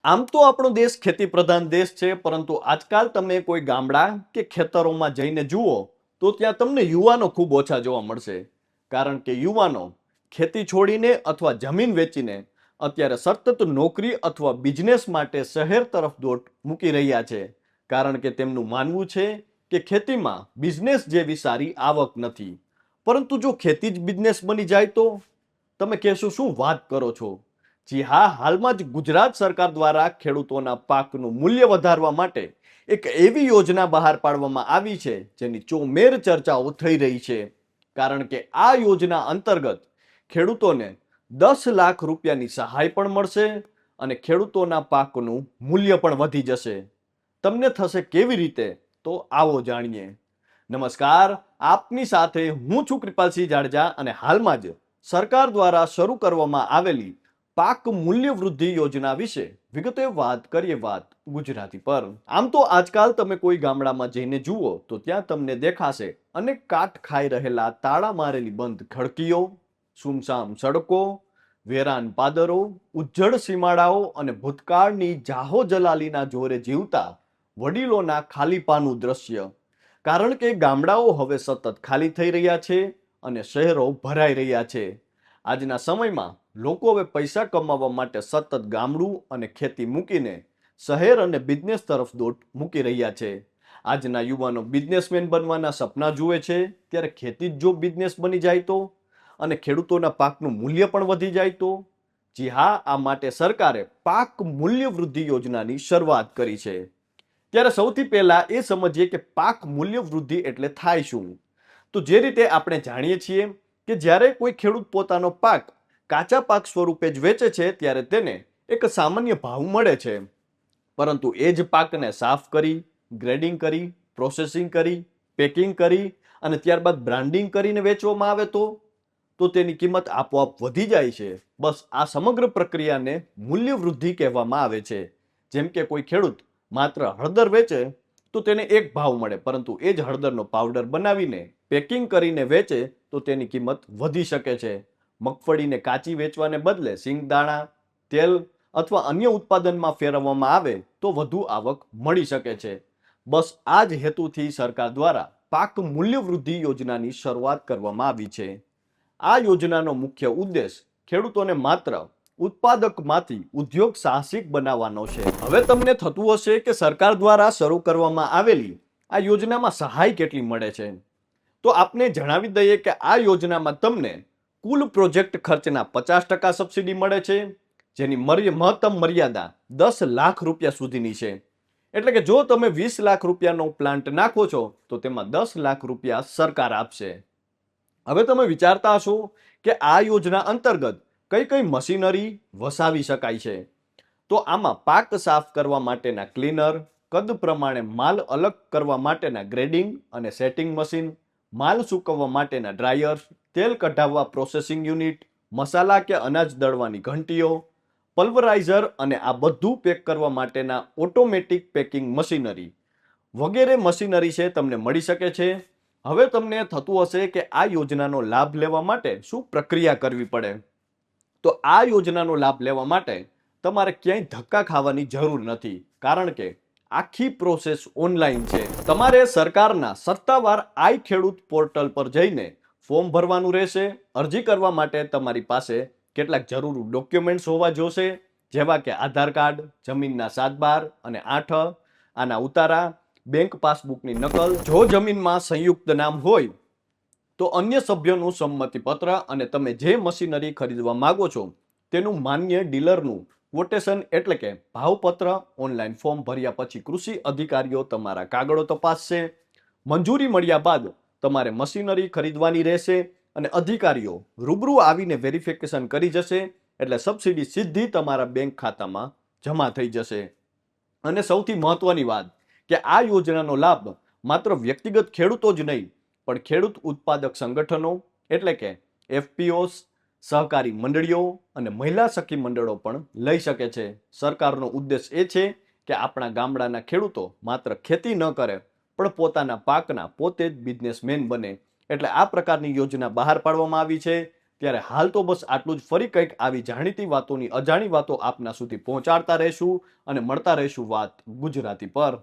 આમ તો આપણો દેશ ખેતી પ્રધાન દેશ છે, પરંતુ આજકાલ તમે કોઈ ગામડા કે ખેતરોમાં જઈને જુઓ તો ત્યાં તમને યુવાનો ખૂબ ઓછા જોવા મળશે. કારણ કે યુવાનો ખેતી છોડીને અથવા જમીન વેચીને અત્યારે સતત નોકરી અથવા બિઝનેસ માટે શહેર તરફ દોટ મૂકી રહ્યા છે. કારણ કે તેમનું માનવું છે કે ખેતીમાં બિઝનેસ જેવી સારી આવક નથી. પરંતુ જો ખેતી જ બિઝનેસ બની જાય તો તમે કહેશો શું વાત કરો છો? જી હા, હાલમાં જ ગુજરાત સરકાર દ્વારા ખેડૂતોના પાકનું મૂલ્ય વધારવા માટે એક એવી યોજના બહાર પાડવામાં આવી છે જેની ચોમેર ચર્ચાઓ થઈ રહી છે. કારણ કે આ યોજના અંતર્ગત ખેડૂતોને 10 લાખ રૂપિયાની સહાય પણ મળશે અને ખેડૂતોના પાકનું મૂલ્ય પણ વધી જશે. તમને થશે કેવી રીતે? તો આવો જાણીએ. નમસ્કાર, આપની સાથે હું છું કૃપાલસિંહ જાડેજા અને હાલમાં જ સરકાર દ્વારા શરૂ કરવામાં આવેલી પાક મૂલ્ય વૃદ્ધિ યોજના વિશે વિગતે વાત કરીએ ગુજરાતી પર. આમ તો આજકાલ તમે કોઈ ગામડામાં જઈને જુઓ તો ત્યાં તમને દેખાશે અનેક કાટ ખાઈ રહેલા તાળા મારેલી બંધ ખડકીઓ, સુમસામ સડકો, વેરાન પાદરો, ઉજ્જડ સીમાડાઓ અને ભૂતકાળની જાહો જલાલીના જોરે જીવતા વડીલોના ખાલીપાનું દ્રશ્ય. કારણ કે ગામડાઓ હવે સતત ખાલી થઈ રહ્યા છે અને શહેરો ભરાઈ રહ્યા છે. આજના સમયમાં લોકો હવે પૈસા કમાવા માટે સતત ગામડું અને ખેતી મૂકીને શહેર અને બિઝનેસ તરફ દોટ મૂકી રહ્યા છે. આજના યુવાનો બિઝનેસમેન બનવાના સપના જુએ છે, ત્યારે ખેતી જ જો બિઝનેસ બની જાય તો અને ખેડૂતોના પાકનું મૂલ્ય પણ વધી જાય તો? જી હા, આ માટે સરકારે પાક મૂલ્ય વૃદ્ધિ યોજનાની શરૂઆત કરી છે. ત્યારે સૌથી પહેલા એ સમજીએ કે પાક મૂલ્ય વૃદ્ધિ એટલે થાય શું. તો જે રીતે આપણે જાણીએ છીએ કે જ્યારે કોઈ ખેડૂત પોતાનો પાક કાચા પાક સ્વરૂપે જ વેચે છે ત્યારે તેને એક સામાન્ય ભાવ મળે છે. પરંતુ એ જ પાકને સાફ કરી, ગ્રેડિંગ કરી, પ્રોસેસિંગ કરી, પેકિંગ કરી અને ત્યારબાદ બ્રાન્ડિંગ કરીને વેચવામાં આવે તો તેની કિંમત આપોઆપ વધી જાય છે. બસ આ સમગ્ર પ્રક્રિયાને મૂલ્ય વૃદ્ધિ કહેવામાં આવે છે. જેમ કે કોઈ ખેડૂત માત્ર હળદર વેચે તો તેને એક ભાવ મળે, પરંતુ એ જ હળદરનો પાવડર બનાવીને પેકિંગ કરીને વેચે તો તેની કિંમત વધી શકે છે. મગફળીને કાચી વેચવાને બદલે સિંગદાણા, તેલ અથવા અન્ય ઉત્પાદનમાં ફેરવવામાં આવે તો વધુ આવક મળી શકે છે. બસ આ જ હેતુથી સરકાર દ્વારા પાક મૂલ્ય વૃદ્ધિ યોજનાની શરૂઆત કરવામાં આવી છે. આ યોજનાનો મુખ્ય ઉદ્દેશ ખેડૂતોને માત્ર ઉત્પાદકમાંથી ઉદ્યોગ સાહસિક બનાવવાનો છે. હવે તમને થતું હશે કે સરકાર દ્વારા શરૂ કરવામાં આવેલી આ યોજનામાં સહાય કેટલી મળે છે. તો આપને જણાવી દઈએ કે આ યોજનામાં તમને કુલ પ્રોજેક્ટ ખર્ચના 50% સબસિડી મળે છે, જેની મહત્તમ મર્યાદા 10 લાખ રૂપિયા સુધીની છે. એટલે કે જો તમે 20 લાખ રૂપિયાનો પ્લાન્ટ નાખો છો તો તેમાં 10 લાખ રૂપિયા સરકાર આપશે. હવે તમે વિચારતા હશો કે આ યોજના અંતર્ગત કઈ કઈ મશીનરી વસાવી શકાય છે. તો આમાં પાક સાફ કરવા માટેના ક્લીનર, કદ પ્રમાણે માલ અલગ કરવા માટેના ગ્રેડિંગ અને સેટિંગ મશીન, માલ સૂકવવા માટેના ડ્રાયર્સ, તેલ કઢાવવા પ્રોસેસિંગ યુનિટ, મસાલા કે અનાજ દળવાની ઘંટીઓ, પલ્વરાઇઝર અને આ બધું પેક કરવા માટેના ઓટોમેટિક પેકિંગ મશીનરી વગેરે મશીનરી છે તમને મળી શકે છે. હવે તમને થતું હશે કે આ યોજનાનો લાભ લેવા માટે શું પ્રક્રિયા કરવી પડે. તો આ યોજનાનો લાભ લેવા માટે તમારે ક્યાંય ધક્કા ખાવાની જરૂર નથી, કારણ કે આખી પ્રોસેસ ઓનલાઈન છે. તમારે સરકારના સત્તાવાર આઈ ખેડૂત પોર્ટલ પર જઈને ફોર્મ ભરવાનું રહેશે. અરજી કરવા માટે તમારી પાસે કેટલાક જરૂરી ડોક્યુમેન્ટ્સ હોવા જોશે, જેવા કે આધાર કાર્ડ, જમીનના 7/12 અને 8 આના ઉતારા, બેંક પાસબુકની નકલ. જો જમીનમાં સંયુક્ત નામ હોય તો અન્ય સભ્યોનું સંમતિપત્ર અને તમે જે મશીનરી ખરીદવા માંગો છો તેનું માન્ય ડીલરનું ક્વોટેશન એટલે કે ભાવપત્ર ઓનલાઈન ફોર્મ ભર્યા પછી કૃષિ અધિકારીઓ તમારા કાગળો તપાસશે. મંજૂરી મળ્યા બાદ તમારે મશીનરી ખરીદવાની રહેશે અને અધિકારીઓ રૂબરૂ આવીને વેરિફિકેશન કરી જશે. એટલે સબસિડી સીધી તમારા બેંક ખાતામાં જમા થઈ જશે. અને સૌથી મહત્વની વાત કે આ યોજનાનો લાભ માત્ર વ્યક્તિગત ખેડૂતો જ નહીં, પણ ખેડૂત ઉત્પાદક સંગઠનો એટલે કે એફપીઓસ, સહકારી મંડળીઓ અને મહિલા સખી મંડળો પણ લઈ શકે છે. સરકારનો ઉદ્દેશ એ છે કે આપણા ગામડાના ખેડૂતો માત્ર ખેતી ન કરે પણ પોતાના પાકના પોતે જ બિઝનેસમેન બને. એટલે આ પ્રકારની યોજના બહાર પાડવામાં આવી છે, ત્યારે હાલ તો બસ આટલું જ. ફરી કંઈક આવી જાણીતી વાતોની અજાણી વાતો આપના સુધી પહોંચાડતા રહેશું અને મળતા રહેશું વાત ગુજરાતી પર.